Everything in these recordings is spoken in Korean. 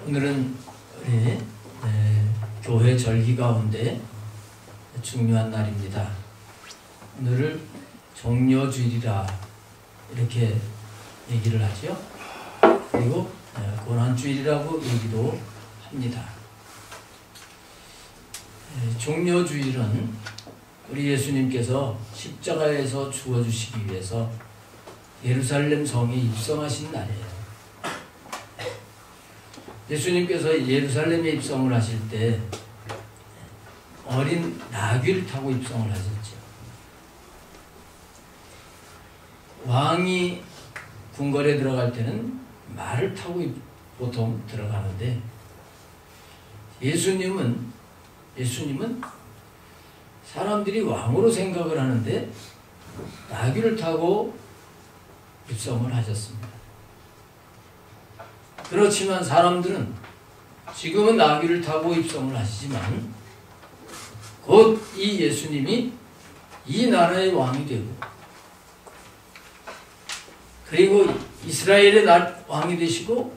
오늘은 우리 교회 절기 가운데 중요한 날입니다. 오늘을 종려주일이라 이렇게 얘기를 하죠. 그리고 고난주일이라고 얘기도 합니다. 종려주일은 우리 예수님께서 십자가에서 죽어주시기 위해서 예루살렘 성에 입성하신 날이에요. 예수님께서 예루살렘에 입성을 하실 때 어린 나귀를 타고 입성을 하셨죠. 왕이 궁궐에 들어갈 때는 말을 타고 보통 들어가는데 예수님은 사람들이 왕으로 생각을 하는데 나귀를 타고 입성을 하셨습니다. 그렇지만 사람들은 지금은 나귀를 타고 입성을 하시지만 곧 이 예수님이 이 나라의 왕이 되고 그리고 이스라엘의 왕이 되시고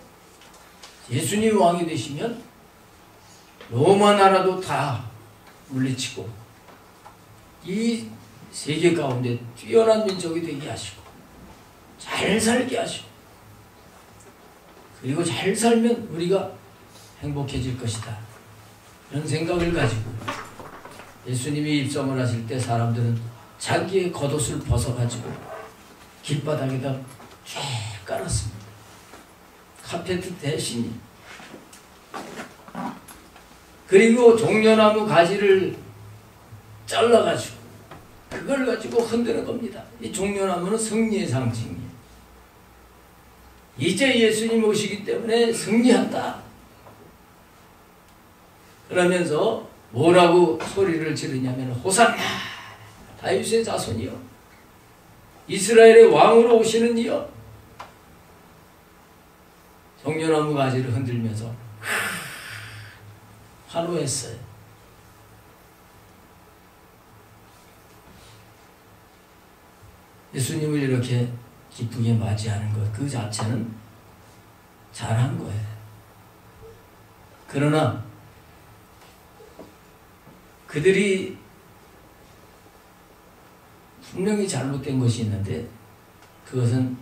예수님이 왕이 되시면 로마 나라도 다 물리치고 이 세계 가운데 뛰어난 민족이 되게 하시고 잘 살게 하시고 그리고 잘 살면 우리가 행복해질 것이다. 이런 생각을 가지고 예수님이 입성을 하실 때 사람들은 자기의 겉옷을 벗어가지고 길바닥에다 쫙 깔았습니다. 카페트 대신이. 그리고 종려나무 가지를 잘라가지고 그걸 가지고 흔드는 겁니다. 이 종려나무는 승리의 상징이에요. 이제 예수님 오시기 때문에 승리한다. 그러면서 뭐라고 소리를 지르냐면 호산나 다윗의 자손이여 이스라엘의 왕으로 오시는 이여. 종려나무 가지를 흔들면서 환호했어요. 예수님을 이렇게 기쁘게 맞이하는 것 그 자체는 잘한 거예요. 그러나 그들이 분명히 잘못된 것이 있는데 그것은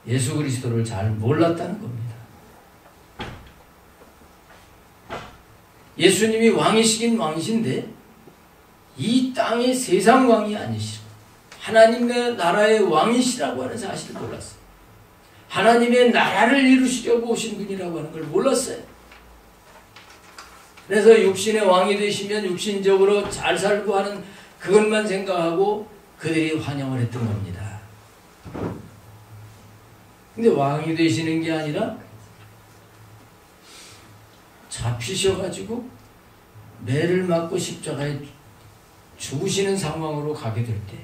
예수 그리스도를 잘 몰랐다는 겁니다. 예수님이 왕이시긴 왕이신데 이 땅의 세상 왕이 아니시고 하나님의 나라의 왕이시라고 하는 사실을 몰랐어요. 하나님의 나라를 이루시려고 오신 분이라고 하는 걸 몰랐어요. 그래서 육신의 왕이 되시면 육신적으로 잘 살고 하는 그것만 생각하고 그들이 환영을 했던 겁니다. 근데 왕이 되시는 게 아니라 잡히셔가지고 매를 맞고 십자가에 죽으시는 상황으로 가게 될 때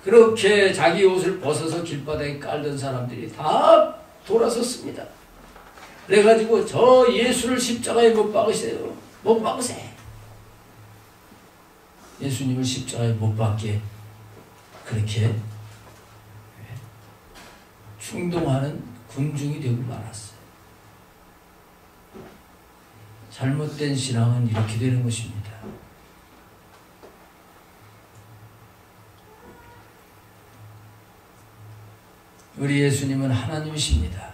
그렇게 자기 옷을 벗어서 길바닥에 깔던 사람들이 다 돌아섰습니다. 그래가지고 저 예수를 십자가에 못 박으세요. 못 박으세요. 예수님을 십자가에 못 박게 그렇게 충동하는 군중이 되고 말았어요. 잘못된 신앙은 이렇게 되는 것입니다. 우리 예수님은 하나님이십니다.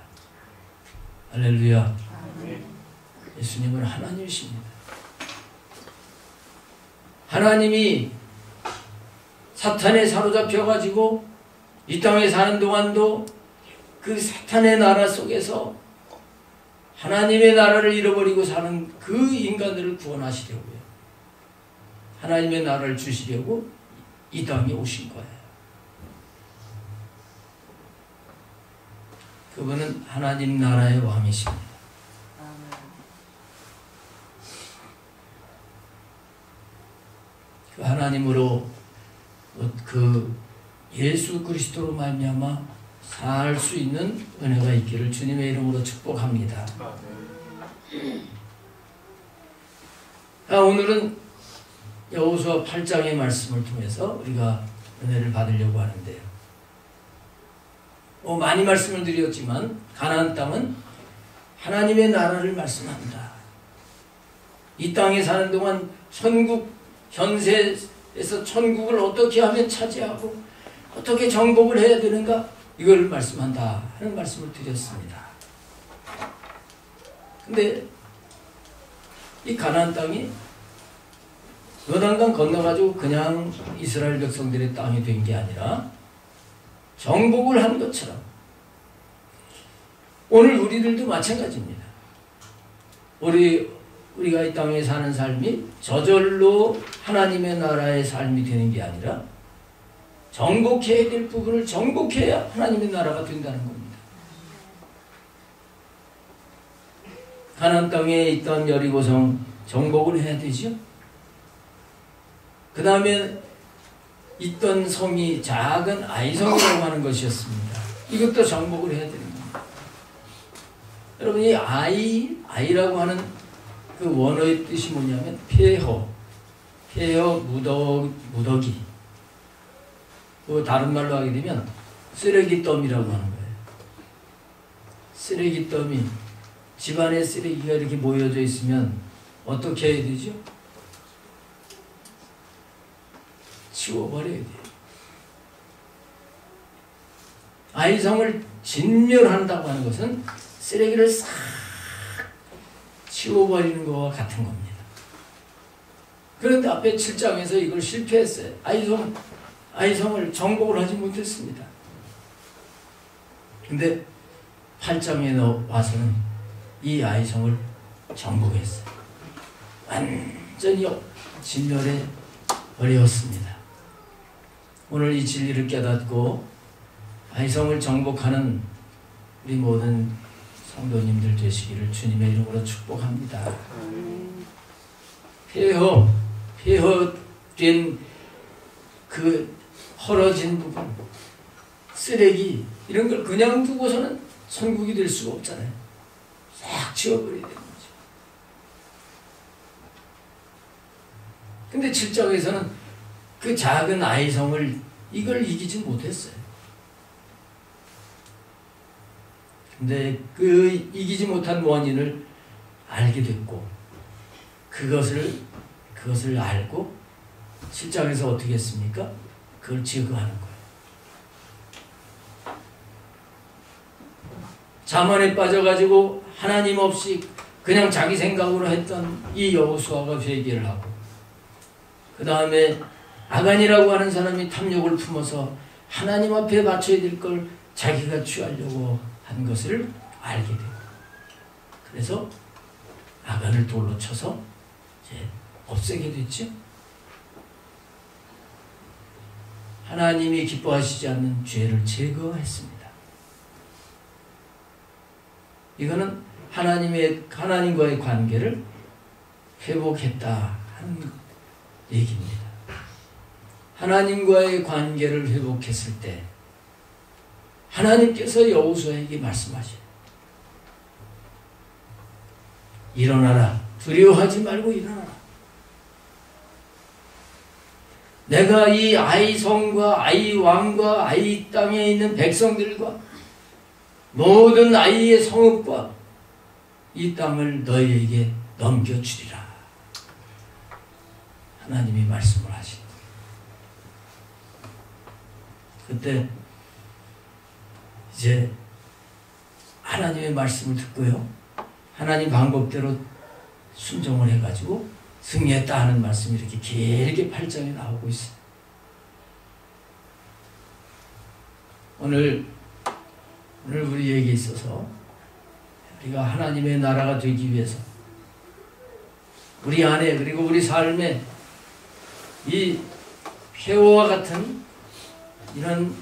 할렐루야. 예수님은 하나님이십니다. 하나님이 사탄에 사로잡혀가지고 이 땅에 사는 동안도 그 사탄의 나라 속에서 하나님의 나라를 잃어버리고 사는 그 인간들을 구원하시려고요. 하나님의 나라를 주시려고 이 땅에 오신 거예요. 그분은 하나님 나라의 왕이십니다. 그 하나님으로 그 예수 그리스도로 말미암아 살 수 있는 은혜가 있기를 주님의 이름으로 축복합니다. 오늘은 여호수아 8장의 말씀을 통해서 우리가 은혜를 받으려고 하는데요. 많이 말씀을 드렸지만 가나안 땅은 하나님의 나라를 말씀합니다. 이 땅에 사는 동안 천국 현세에서 천국을 어떻게 하면 차지하고 어떻게 정복을 해야 되는가, 이걸 말씀한다 하는 말씀을 드렸습니다. 근데 이 가나안 땅이 요단강 건너가지고 그냥 이스라엘 백성들의 땅이 된 게 아니라 정복을 한 것처럼 오늘 우리들도 마찬가지입니다. 우리가 이 땅에 사는 삶이 저절로 하나님의 나라의 삶이 되는 게 아니라 정복해야 될 부분을 정복해야 하나님의 나라가 된다는 겁니다. 가나안 땅에 있던 여리고성 정복을 해야 되죠. 그 다음에 있던 성이 작은 아이성이라고 하는 것이었습니다. 이것도 정복을 해야 되는 겁니다. 여러분, 이 아이라고 하는 그 원어의 뜻이 뭐냐면 폐허, 무더기. 그 다른 말로 하게 되면 쓰레기더미라고 하는 거예요. 쓰레기더미. 집안에 쓰레기가 이렇게 모여져 있으면 어떻게 해야 되죠? 치워버려야 돼요. 아이성을 진멸한다고 하는 것은 쓰레기를 싹 치워버리는 것과 같은 겁니다. 그런데 앞에 7장에서 이걸 실패했어요. 아이성을 정복을 하지 못했습니다. 근데 8장에 와서는 이 아이성을 정복했어요. 완전히 진멸해 버렸습니다. 오늘 이 진리를 깨닫고 아이성을 정복하는 우리 모든 성도님들 되시기를 주님의 이름으로 축복합니다. 폐허된 그 헐어진 부분, 쓰레기 이런 걸 그냥 두고서는 천국이 될 수가 없잖아요. 싹 치워버려야 되는 거죠. 근데 7장에서는 그 작은 아이성을 이걸 이기지 못했어요. 근데 그 이기지 못한 원인을 알게 됐고 그것을 알고 7장에서 어떻게 했습니까? 그걸 제거하는 거예요. 자만에 빠져가지고 하나님 없이 그냥 자기 생각으로 했던 이 여호수아가 회개를 하고, 그 다음에 아간이라고 하는 사람이 탐욕을 품어서 하나님 앞에 맞춰야 될 걸 자기가 취하려고 한 것을 알게 되고, 그래서 아간을 돌로 쳐서 이제 없애게 됐죠. 하나님이 기뻐하시지 않는 죄를 제거했습니다. 이거는 하나님과의 관계를 회복했다 하는 얘기입니다. 하나님과의 관계를 회복했을 때 하나님께서 여호수아에게 말씀하셔요. 일어나라. 두려워하지 말고 일어나라. 내가 이 아이성과 아이왕과 아이 땅에 있는 백성들과 모든 아이의 성읍과 이 땅을 너희에게 넘겨주리라. 하나님이 말씀을 하신 거예요. 그때 이제 하나님의 말씀을 듣고요, 하나님 방법대로 순종을 해가지고 승리했다 하는 말씀이 이렇게 길게 8장에 나오고 있어요. 오늘 우리에게 있어서 우리가 하나님의 나라가 되기 위해서 우리 안에 그리고 우리 삶에 이 폐허와 같은 이런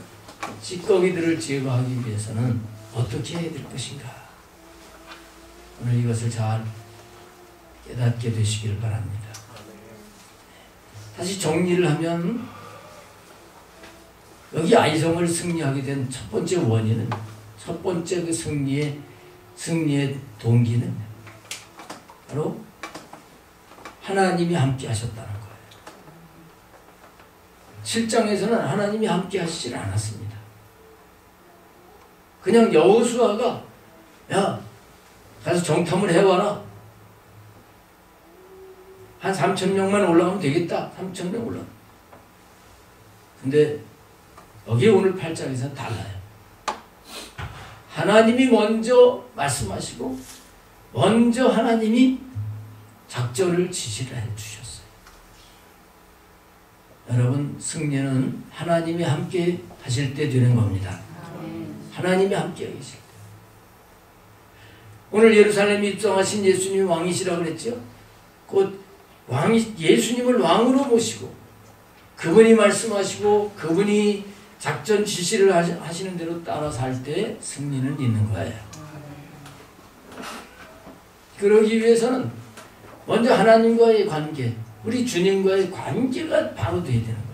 찌꺼기들을 제거하기 위해서는 어떻게 해야 될 것인가, 오늘 이것을 잘 깨닫게 되시기를 바랍니다. 다시 정리를 하면 여기 아이성을 승리하게 된 첫 번째 원인은, 첫 번째 그 승리의 동기는 바로 하나님이 함께 하셨다는 거예요. 7장에서는 하나님이 함께 하시질 않았습니다. 그냥 여호수아가 야, 가서 정탐을 해와라. 한 3,000명만 올라가면 되겠다. 3,000명 올라가. 근데 여기 오늘 8장에서는 달라요. 하나님이 먼저 말씀하시고 먼저 하나님이 작전을 지시를 해주셨어요. 여러분, 승리는 하나님이 함께 하실 때 되는 겁니다. 하나님이 함께 계실 때. 오늘 예루살렘에 입성하신 예수님이 왕이시라고 그랬죠. 곧 예수님을 왕으로 모시고 그분이 말씀하시고 그분이 작전 지시를 하시는 대로 따라 살 때 승리는 있는 거예요. 그러기 위해서는 먼저 하나님과의 관계, 우리 주님과의 관계가 바로 돼야 되는 거예요.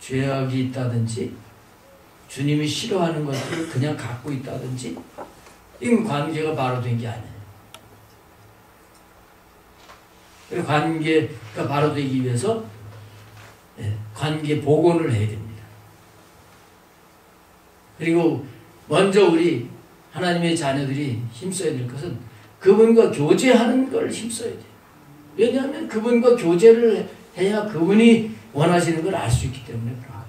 죄악이 있다든지 주님이 싫어하는 것들을 그냥 갖고 있다든지 이건 관계가 바로 된 게 아니에요. 관계가 바로 되기 위해서 관계 복원을 해야 됩니다. 그리고 먼저 우리 하나님의 자녀들이 힘써야 될 것은 그분과 교제하는 걸 힘써야 돼요. 왜냐하면 그분과 교제를 해야 그분이 원하시는 걸 알 수 있기 때문에 그런 거예요.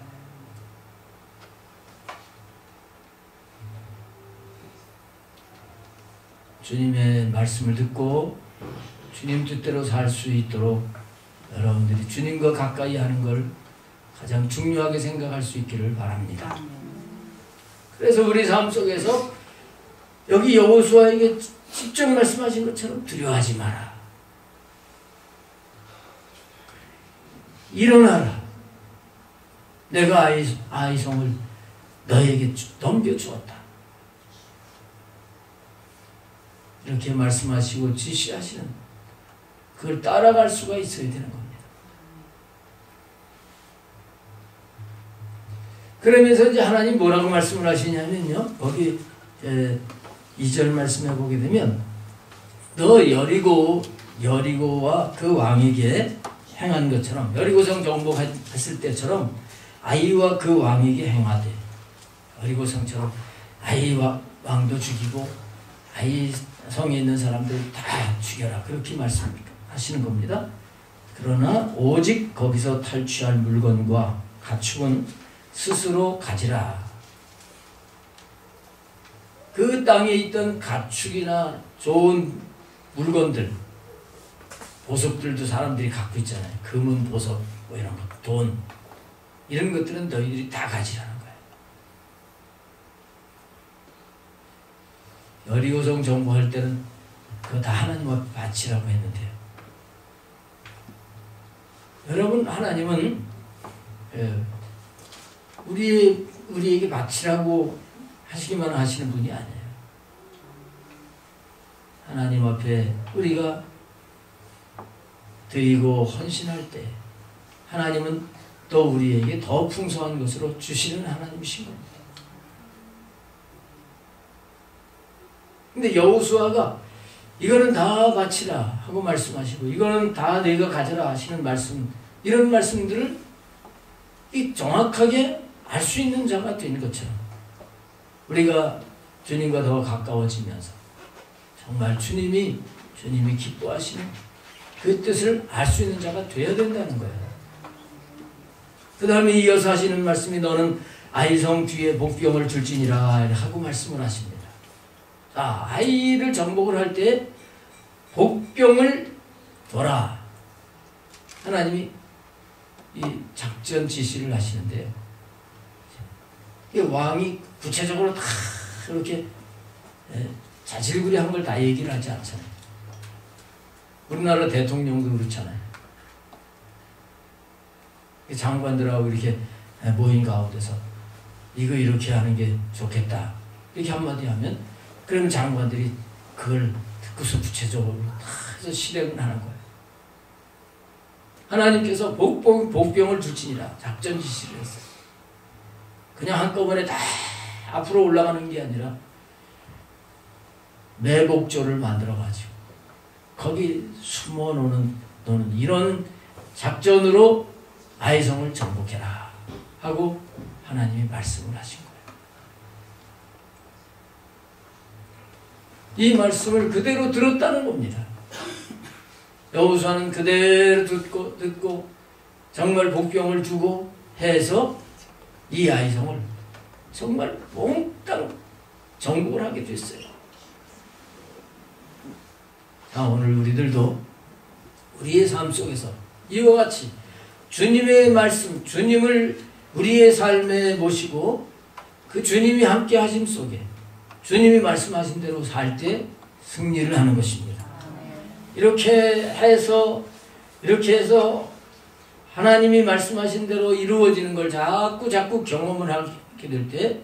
주님의 말씀을 듣고 주님 뜻대로 살 수 있도록 여러분들이 주님과 가까이 하는 걸 가장 중요하게 생각할 수 있기를 바랍니다. 그래서 우리 삶 속에서 여기 여호수아에게 직접 말씀하신 것처럼 두려워하지 마라. 일어나라. 내가 아이성을 너에게 넘겨주었다. 이렇게 말씀하시고 지시하시는 그걸 따라갈 수가 있어야 되는 겁니다. 그러면서 이제 하나님 뭐라고 말씀을 하시냐면요. 거기 2절 말씀해 보게 되면 너 여리고와 그 왕에게 행한 것처럼 여리고성 정복했을 때처럼 아이와 그 왕에게 행하되 여리고성처럼 아이와 왕도 죽이고 아이 성에 있는 사람들 다 죽여라. 그렇게 말씀하시는 겁니다. 그러나 오직 거기서 탈취할 물건과 가축은 스스로 가지라. 그 땅에 있던 가축이나 좋은 물건들, 보석들도 사람들이 갖고 있잖아요. 금은 보석, 뭐 이런 거, 돈 이런 것들은 너희들이 다 가지라는 거예요. 여리고성 정복할 때는 그거 다 하나님 앞에 바치라고 했는데요. 여러분, 하나님은 우리에게 바치라고 하시기만 하시는 분이 아니에요. 하나님 앞에 우리가 드리고 헌신할 때 하나님은 또 우리에게 더 풍성한 것으로 주시는 하나님이신 겁니다. 근데 여호수아가 이거는 다 바치라 하고 말씀하시고 이거는 다 내가 가져라 하시는 말씀, 이런 말씀들을 정확하게 알 수 있는 자가 된 것처럼 우리가 주님과 더 가까워지면서 정말 주님이 기뻐하시는 그 뜻을 알 수 있는 자가 되어야 된다는 거예요. 그 다음에 이어서 하시는 말씀이 너는 아이성 뒤에 복병을 줄지니라 하고 말씀을 하십니다. 자, 아이를 정복을 할 때 복병을 둬라. 하나님이 이 작전 지시를 하시는데요. 이 왕이 구체적으로 다 이렇게 자질구레한 걸 다 얘기를 하지 않잖아요. 우리나라 대통령도 그렇잖아요. 장관들하고 이렇게 모인 가운데서 이거 이렇게 하는 게 좋겠다 이렇게 한마디 하면 그러면 장관들이 그걸 듣고서 구체적으로 다 해서 실행을 하는 거예요. 하나님께서 복병을 줄지니라 작전 지시를 했어요. 그냥 한꺼번에 다 앞으로 올라가는 게 아니라 매복조를 만들어가지고 거기 숨어 노는 이런 작전으로 아이성을 정복해라 하고 하나님이 말씀을 하신 거예요. 이 말씀을 그대로 들었다는 겁니다. 여호수아는 그대로 듣고 정말 복병을 주고 해서 이 아이성을 정말 몽땅 정복을 하게 됐어요. 자, 오늘 우리들도 우리의 삶 속에서 이와 같이 주님의 말씀, 주님을 우리의 삶에 모시고 그 주님이 함께 하심 속에 주님이 말씀하신 대로 살 때 승리를 하는 것입니다. 이렇게 해서 하나님이 말씀하신 대로 이루어지는 걸 자꾸 경험을 하게 될 때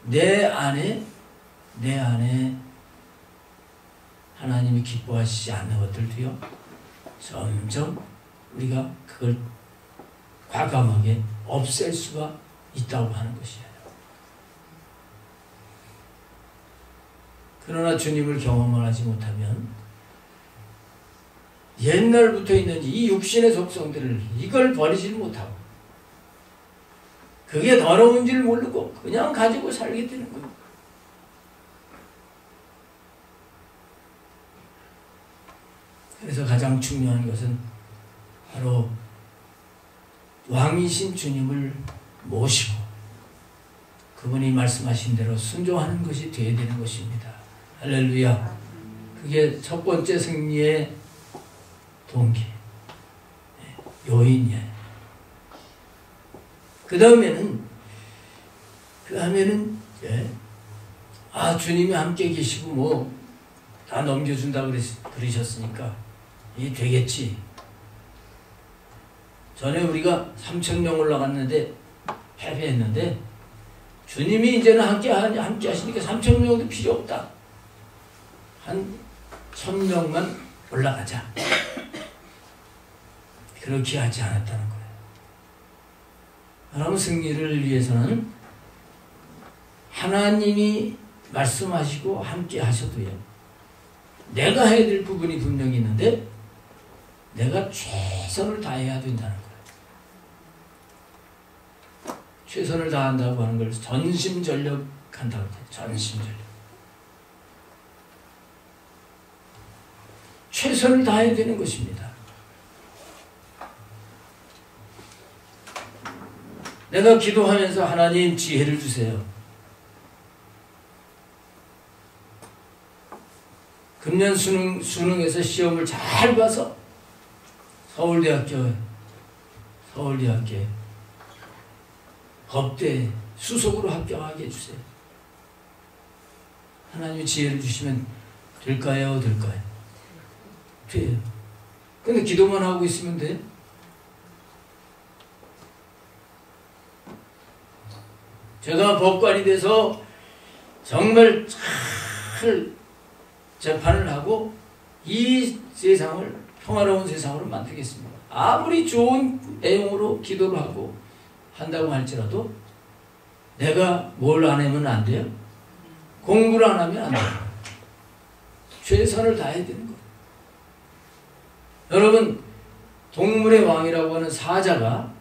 내 안에 하나님이 기뻐하시지 않는 것들도요, 점점 우리가 그걸 과감하게 없앨 수가 있다고 하는 것이에요. 그러나 주님을 경험하지 못하면 옛날부터 있는 이 육신의 속성들을 이걸 버리지 못하고 그게 더러운 줄 모르고 그냥 가지고 살게 되는 거예요. 그래서 가장 중요한 것은 바로 왕이신 주님을 모시고 그분이 말씀하신 대로 순종하는 것이 되어야 되는 것입니다. 할렐루야. 그게 첫 번째 승리의 동기, 요인이에요. 그 다음에는 주님이 함께 계시고 다 넘겨준다고 그러셨으니까 이게 되겠지. 전에 우리가 3,000명 올라갔는데 패배했는데 주님이 이제는 함께 하시니까 3,000명도 필요 없다. 한 1,000명만 올라가자. 그렇게 하지 않았다는 거예요. 여러분, 승리를 위해서는 하나님이 말씀하시고 함께 하셔도요, 내가 해야 될 부분이 분명히 있는데 내가 최선을 다해야 된다는 거예요. 최선을 다한다고 하는 걸 전심전력 한다고 해요. 전심전력. 최선을 다해야 되는 것입니다. 내가 기도하면서 하나님 지혜를 주세요. 금년 수능에서 시험을 잘 봐서 서울대학교 법대 수석으로 합격하게 해주세요. 하나님이 지혜를 주시면 될까요? 돼요. 근데 기도만 하고 있으면 돼요? 제가 법관이 돼서 정말 잘 재판을 하고 이 세상을 평화로운 세상으로 만들겠습니다. 아무리 좋은 내용으로 기도를 하고 한다고 할지라도 내가 뭘 안 하면 안 돼요? 공부를 안 하면 안 돼요. 최선을 다해야 되는 거예요. 여러분, 동물의 왕이라고 하는 사자가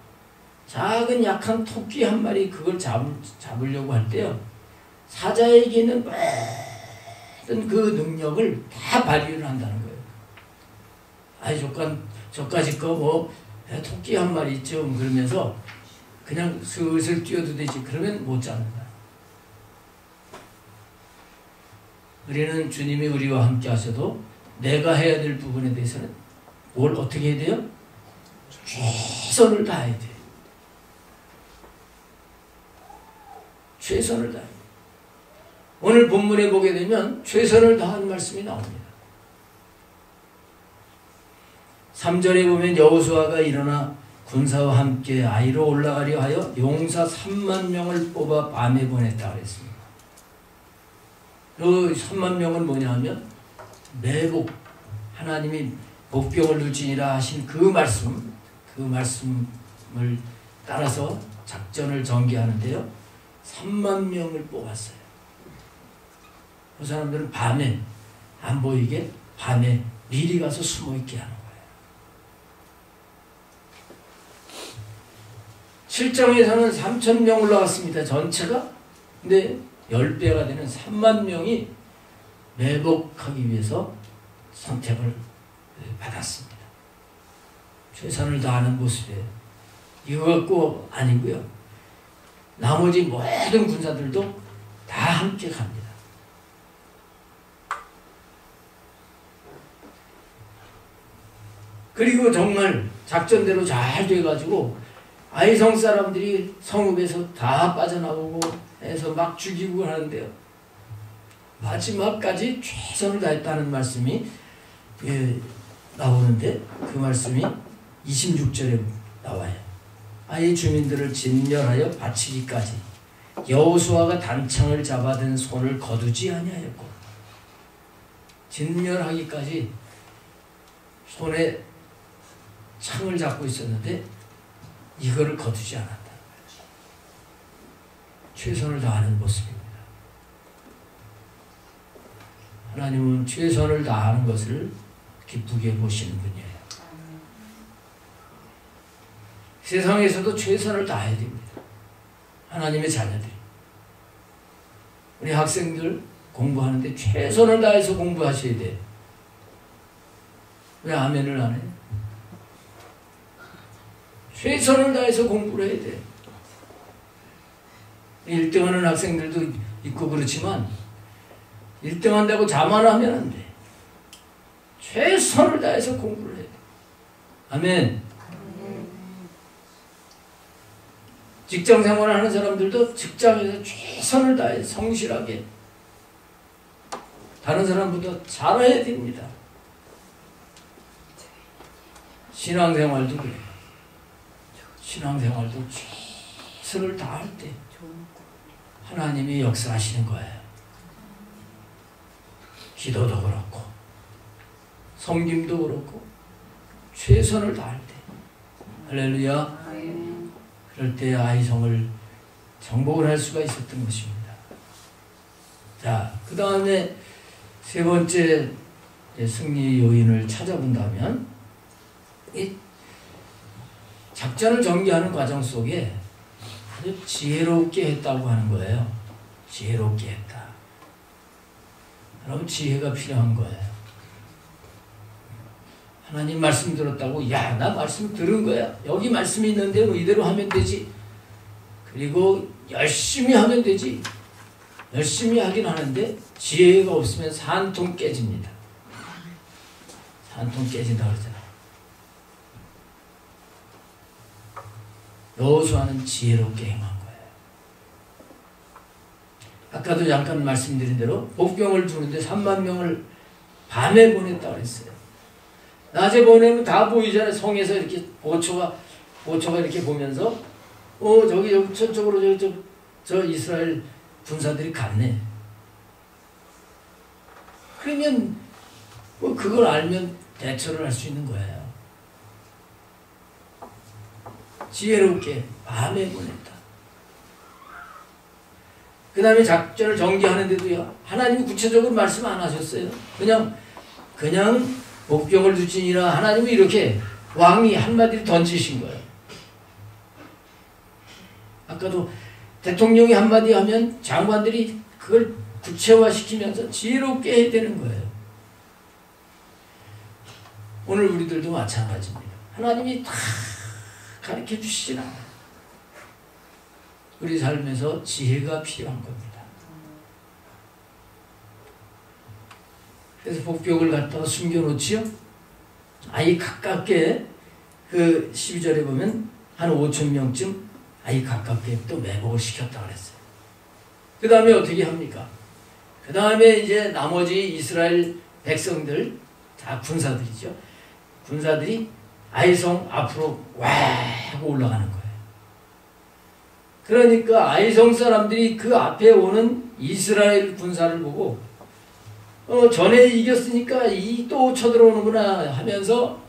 작은 약한 토끼 한 마리 그걸 잡으려고 할 때요, 사자에게 있는 모든 그 능력을 다 발휘를 한다는 거예요. 저까지 거 토끼 한 마리 좀 그러면서 그냥 슬슬 뛰어도 되지. 그러면 못 잡는다. 우리는 주님이 우리와 함께 하셔도 내가 해야 될 부분에 대해서는 뭘 어떻게 해야 돼요? 최선을 다해야 돼요. 최선을 다해요. 오늘 본문에 보게 되면 최선을 다한 말씀이 나옵니다. 3절에 보면 여호수아가 일어나 군사와 함께 아이로 올라가려 하여 용사 3만 명을 뽑아 밤에 보냈다 그랬습니다. 그 3만 명은 뭐냐 하면 매복, 하나님이 복병을 둘지니라 하신 그 말씀을 따라서 작전을 전개하는데요, 3만 명을 뽑았어요. 그 사람들은 밤에 안 보이게 밤에 미리 가서 숨어있게 하는 거예요. 7장에서는 3,000명 올라갔습니다. 전체가. 근데 10배가 되는 3만 명이 매복하기 위해서 선택을 받았습니다. 최선을 다하는 모습에 이거 갖고 아니고요. 나머지 모든 군사들도 다 함께 갑니다. 그리고 정말 작전대로 잘 돼가지고 아이성 사람들이 성읍에서 다 빠져나오고 해서 막 죽이고 하는데요. 마지막까지 최선을 다했다는 말씀이 나오는데 그 말씀이 26절에 나와요. 아이 주민들을 진멸하여 바치기까지 여호수아가 단창을 잡아든 손을 거두지 아니하였고, 진멸하기까지 손에 창을 잡고 있었는데 이거를 거두지 않았다. 최선을 다하는 모습입니다. 하나님은 최선을 다하는 것을 기쁘게 보시는 분이에요. 세상에서도 최선을 다해야 됩니다. 하나님의 자녀들이. 우리 학생들 공부하는데 최선을 다해서 공부하셔야 돼요. 왜 아멘을 안 해요? 최선을 다해서 공부를 해야 돼요. 1등하는 학생들도 있고 그렇지만 1등한다고 자만하면 안 돼. 최선을 다해서 공부를 해야 돼. 아멘. 직장 생활을 하는 사람들도 직장에서 최선을 다해 성실하게 다른 사람보다 잘해야 됩니다. 신앙생활도 그래요. 신앙생활도 최선을 다할 때 하나님이 역사하시는 거예요. 기도도 그렇고 섬김도 그렇고 최선을 다할 때 할렐루야. 그럴 때 아이성을 정복을 할 수가 있었던 것입니다. 자, 그 다음에 세 번째 승리 요인을 찾아본다면 이 작전을 전개하는 과정 속에 아주 지혜롭게 했다고 하는 거예요. 지혜롭게 했다. 여러분, 지혜가 필요한 거예요. 하나님 말씀 들었다고, 야, 나 말씀 들은 거야. 여기 말씀이 있는데 뭐 이대로 하면 되지. 그리고 열심히 하면 되지. 열심히 하긴 하는데 지혜가 없으면 산통 깨집니다. 산통 깨진다 그러잖아요. 여호수아는 지혜롭게 행한 거예요. 아까도 잠깐 말씀드린 대로 복병을 두는데 3만 명을 밤에 보냈다고 그랬어요. 낮에 보내면 다 보이잖아요. 성에서 이렇게 보초가 이렇게 보면서 저기 저쪽으로 저 이스라엘 군사들이 갔네. 그러면 뭐 그걸 알면 대처를 할 수 있는 거예요. 지혜롭게 밤에 보냈다. 그 다음에 작전을 전개하는데도요, 하나님이 구체적으로 말씀 안 하셨어요. 그냥 복병을 두지니라. 하나님은 이렇게 왕이 한마디를 던지신 거예요. 아까도 대통령이 한마디 하면 장관들이 그걸 구체화시키면서 지혜롭게 해야 되는 거예요. 오늘 우리들도 마찬가지입니다. 하나님이 다 가르쳐 주시진 않아요. 우리 삶에서 지혜가 필요한 겁니다. 그래서 복병을 갖다가 숨겨놓지요. 아이 가깝게 그 12절에 보면 한 5천 명쯤 아이 가깝게 또 매복을 시켰다 그랬어요. 그 다음에 어떻게 합니까? 그 다음에 이제 나머지 이스라엘 백성들 다 군사들이죠. 군사들이 아이성 앞으로 와 하고 올라가는 거예요. 그러니까 아이성 사람들이 그 앞에 오는 이스라엘 군사를 보고 전에 이겼으니까 이 또 쳐들어오는구나 하면서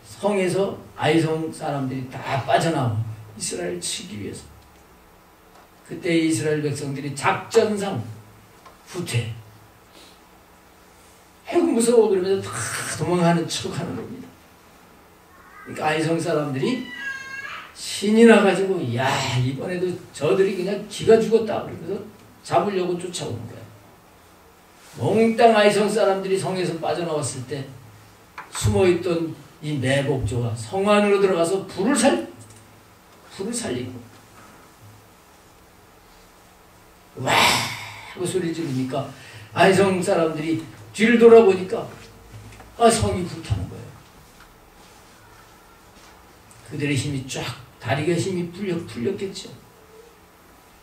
성에서 아이성 사람들이 다 빠져나오는 거예요. 이스라엘 치기 위해서. 그때 이스라엘 백성들이 작전상 후퇴. 아이고 무서워 그러면서 다 도망가는 척하는 겁니다. 그러니까 아이성 사람들이 신이 나가지고 야 이번에도 저들이 그냥 기가 죽었다 그러면서 잡으려고 쫓아오는 거예요. 몽땅 아이성 사람들이 성에서 빠져나왔을 때 숨어있던 이 매복조가 성 안으로 들어가서 불을 살리고 와 하고 소리 지르니까 아이성 사람들이 뒤를 돌아보니까 성이 불타는 거예요. 그들의 힘이 쫙 다리가 힘이 풀렸겠죠.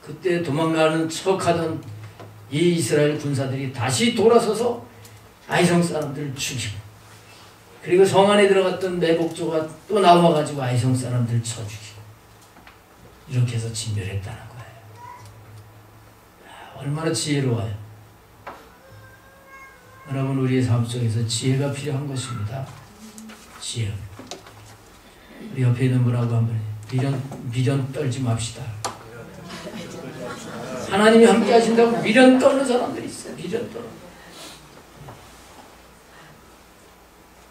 그때 도망가는 척하던 이 이스라엘 군사들이 다시 돌아서서 아이성 사람들을 죽이고, 그리고 성 안에 들어갔던 매복조가 또 나와가지고 아이성 사람들을 쳐 죽이고, 이렇게 해서 진멸했다는 거예요. 얼마나 지혜로워요. 여러분, 우리의 삶 속에서 지혜가 필요한 것입니다. 지혜. 우리 옆에 있는 분하고 한번 미련 떨지 맙시다. 하나님이 함께 하신다고 미련 떠는 사람들이 있어요. 미련 떠는.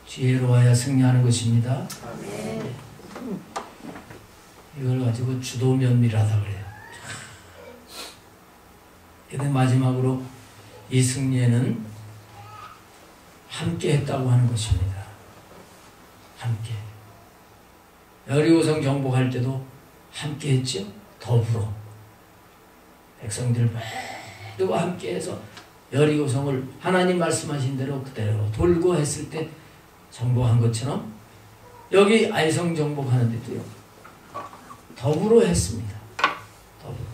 지혜로워야 승리하는 것입니다. 이걸 가지고 주도면밀하다 그래요. 근데 마지막으로 이 승리에는 함께 했다고 하는 것입니다. 함께. 여리고성 정복할 때도 함께 했죠. 더불어. 백성들 모두 함께 해서 여리고성을 하나님 말씀하신 대로 그대로 돌고 했을 때 정복한 것처럼 여기 아이성 정복하는 데도요. 더불어 했습니다. 더불어.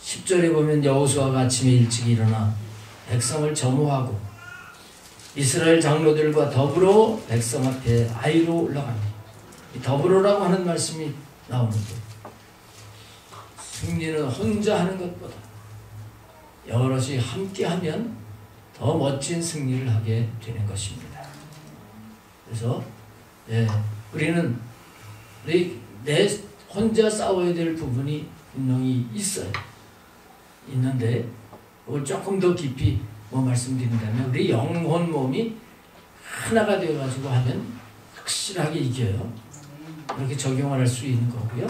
10절에 보면 여호수아가 아침에 일찍 일어나 백성을 점호하고 이스라엘 장로들과 더불어 백성 앞에 아이로 올라갑니다. 이 더불어라고 하는 말씀이 나오는데, 승리는 혼자 하는 것보다 여럿이 함께하면 더 멋진 승리를 하게 되는 것입니다. 그래서 우리는 내 혼자 싸워야 될 부분이 분명히 있어요. 있는데 그걸 조금 더 깊이 말씀드린다면 우리 영혼 몸이 하나가 되어가지고 하면 확실하게 이겨요. 이렇게 적용을 할 수 있는 거고요.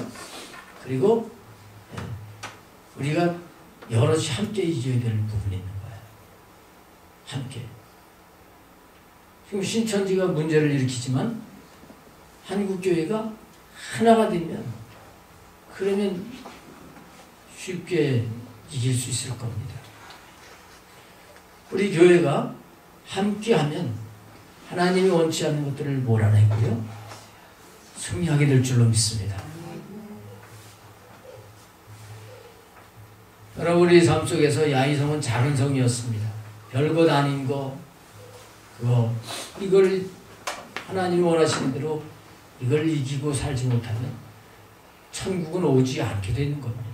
그리고 우리가 여럿이 함께 이겨야 될 부분이 있는 거예요. 함께. 지금 신천지가 문제를 일으키지만 한국교회가 하나가 되면 그러면 쉽게 이길 수 있을 겁니다. 우리 교회가 함께하면 하나님이 원치 않는 것들을 몰아내고요. 승리하게 될 줄로 믿습니다. 여러분, 우리 삶 속에서 야이성은 작은 성이었습니다. 별것 아닌 이걸 하나님이 원하시는 대로 이걸 이기고 살지 못하면 천국은 오지 않게 되는 겁니다.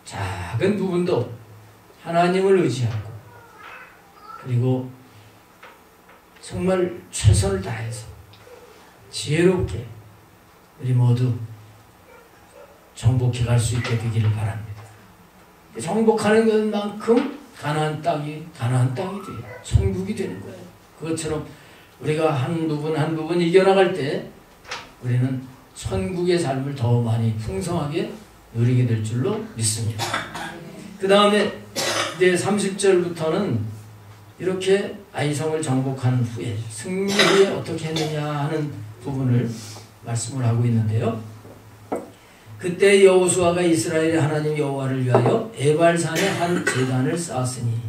작은 부분도 하나님을 의지하고 그리고 정말 최선을 다해서 지혜롭게 우리 모두 정복해 갈 수 있게 되기를 바랍니다. 정복하는 것만큼 가나안 땅이 돼요. 천국이 되는 거예요. 그것처럼 우리가 한 부분 이겨나갈 때 우리는 천국의 삶을 더 많이 풍성하게 누리게 될 줄로 믿습니다. 그 다음에 이제 30절부터는 이렇게 아이성을 정복한 후에 승리 후에 어떻게 했느냐 하는 부분을 말씀을 하고 있는데요. 그때 여호수아가 이스라엘의 하나님 여호와를 위하여 에발산에 한 제단을 쌓았으니,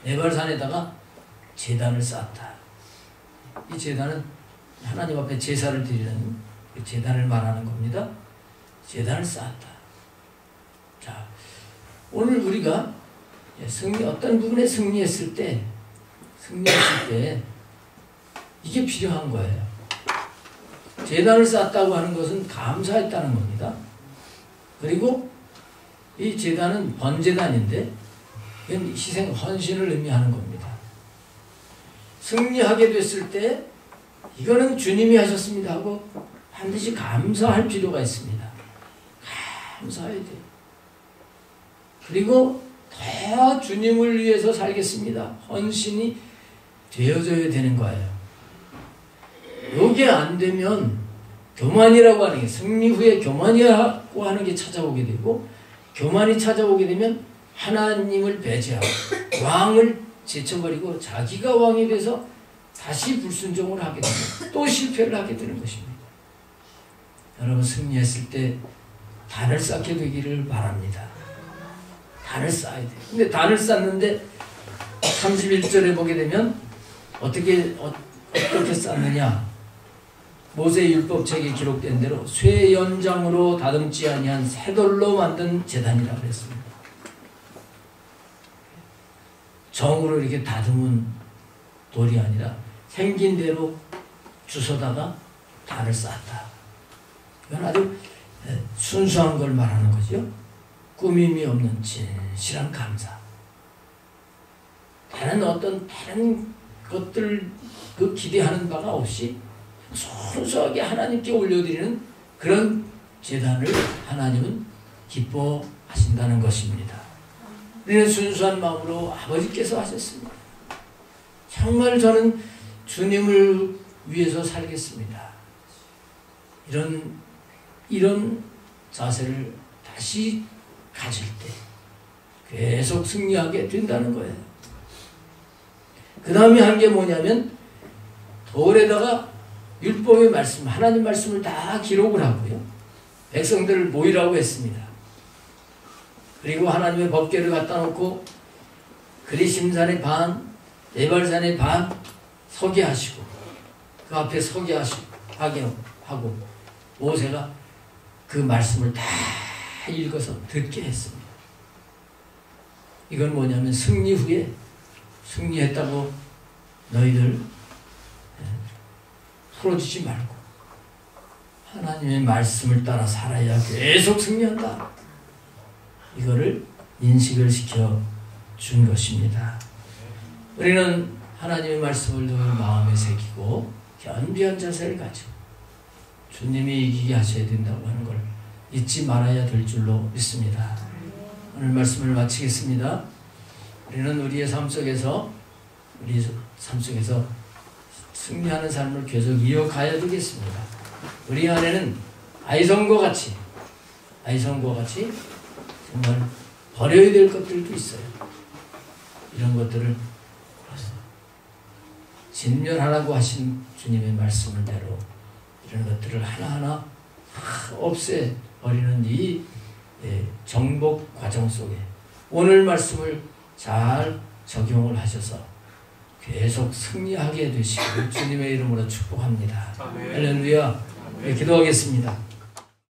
에발산에다가 제단을 쌓았다. 이 제단은 하나님 앞에 제사를 드리는 그 제단을 말하는 겁니다. 제단을 쌓았다. 자, 오늘 우리가 어떤 부분에 승리했을 때 이게 필요한 거예요. 제단을 쌓았다고 하는 것은 감사했다는 겁니다. 그리고 이 제단은 번제단인데 희생, 헌신을 의미하는 겁니다. 승리하게 됐을 때 이거는 주님이 하셨습니다 하고 반드시 감사할 필요가 있습니다. 감사해야 돼요. 그리고 더 주님을 위해서 살겠습니다. 헌신이 되어져야 되는 거예요. 이게 안 되면 교만이라고 하는 게, 승리 후에 교만이라고 하는 게 찾아오게 되고, 교만이 찾아오게 되면 하나님을 배제하고 왕을 제쳐버리고 자기가 왕이 돼서 다시 불순종을 하게 되고 또 실패를 하게 되는 것입니다. 여러분 승리했을 때 단을 쌓게 되기를 바랍니다. 단을 쌓아야 돼요. 근데 단을 쌓는데 31절에 보게 되면 어떻게 쌓느냐. 모세 율법책에 기록된 대로 쇠 연장으로 다듬지 아니한 새돌로 만든 제단이라고 그랬습니다. 정으로 이렇게 다듬은 돌이 아니라 생긴 대로 주워다가 단을 쌓았다. 이건 아주 순수한 걸 말하는 거죠. 꾸밈이 없는 진실한 감사. 다른 어떤 다른 것들 그 기대하는 바가 없이 순수하게 하나님께 올려드리는 그런 제단을 하나님은 기뻐하신다는 것입니다. 우리는 순수한 마음으로 아버지께서 하셨습니다. 정말 저는 주님을 위해서 살겠습니다. 이런 자세를 다시 가질 때 계속 승리하게 된다는 거예요. 그 다음에 한 게 뭐냐면 돌에다가 율법의 말씀, 하나님 말씀을 다 기록을 하고요. 백성들을 모이라고 했습니다. 그리고 하나님의 법궤를 갖다 놓고 그리심산의 반, 에발산의 반 서게 하시고 그 앞에 서게 하게 하고 모세가 그 말씀을 다 읽어서 듣게 했습니다. 이건 뭐냐면 승리 후에 승리했다고 너희들 풀어주지 말고 하나님의 말씀을 따라 살아야 계속 승리한다. 이거를 인식을 시켜준 것입니다. 우리는 하나님의 말씀을 늘 마음에 새기고 겸비한 자세를 가지고 주님이 이기게 하셔야 된다고 하는 걸 잊지 말아야 될 줄로 믿습니다. 오늘 말씀을 마치겠습니다. 우리는 우리의 삶 속에서 승리하는 삶을 계속 이어가야 되겠습니다. 우리 안에는 아이성과 같이 정말 버려야 될 것들도 있어요. 이런 것들을 진멸하라고 하신 주님의 말씀을 대로 이런 것들을 하나하나 없애버리는 이 정복 과정 속에 오늘 말씀을 잘 적용을 하셔서 계속 승리하게 되시기를 주님의 이름으로 축복합니다. 할렐루야. 기도하겠습니다.